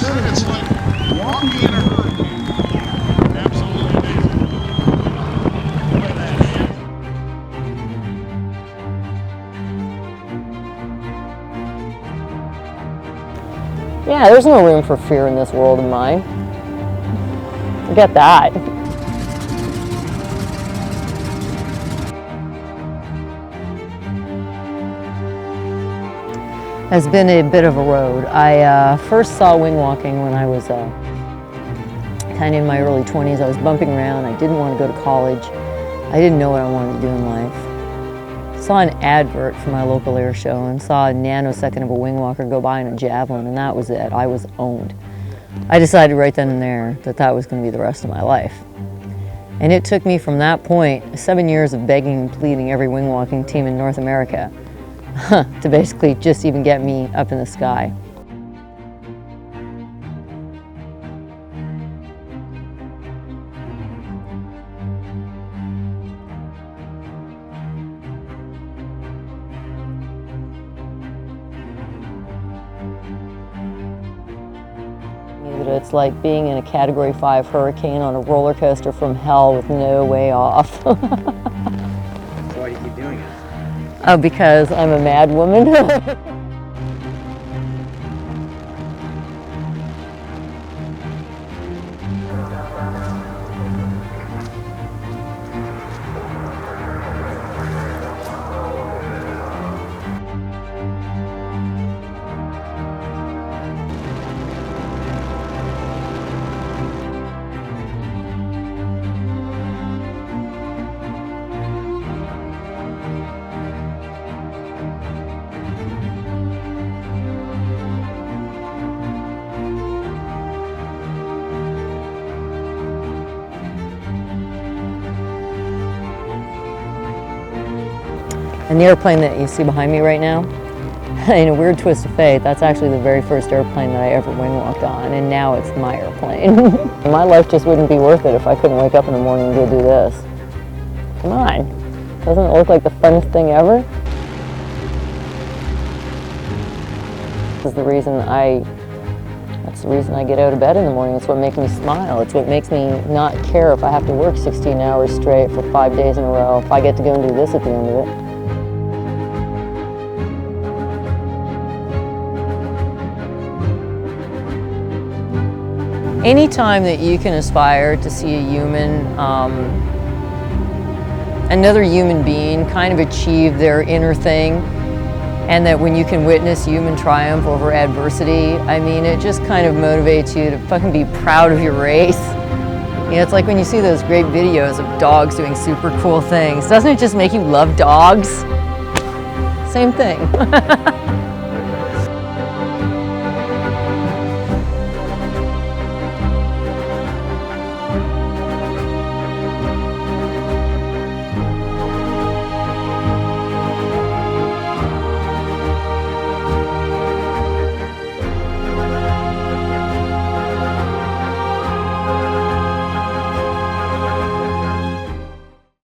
said, it's like walking in a hurricane. Absolutely amazing. Look at that. Yeah, there's no room for fear in this world of mine. Forget that. Has been a bit of a road. I first saw wing walking when I was kind of in my early 20s. I was bumping around. I didn't want to go to college. I didn't know what I wanted to do in life. Saw an advert for my local air show and saw a nanosecond of a wing walker go by in a javelin, and that was it. I was owned. I decided right then and there that that was going to be the rest of my life. And it took me from that point 7 years of begging and pleading every wing walking team in North America to basically just even get me up in the sky. It's like being in a Category 5 hurricane on a roller coaster from hell with no way off. So why do you keep doing it? Oh, because I'm a mad woman. And the airplane that you see behind me right now, in a weird twist of fate, that's actually the very first airplane that I ever wing walked on, and now it's my airplane. My life just wouldn't be worth it if I couldn't wake up in the morning and go do this. Come on, doesn't it look like the funnest thing ever? This is the reason that's the reason I get out of bed in the morning. It's what makes me smile. It's what makes me not care if I have to work 16 hours straight for 5 days in a row, if I get to go and do this at the end of it. Anytime that you can aspire to see a human, another human being kind of achieve their inner thing, and that when you can witness human triumph over adversity, I mean, it just kind of motivates you to fucking be proud of your race. You know, it's like when you see those great videos of dogs doing super cool things. Doesn't it just make you love dogs? Same thing.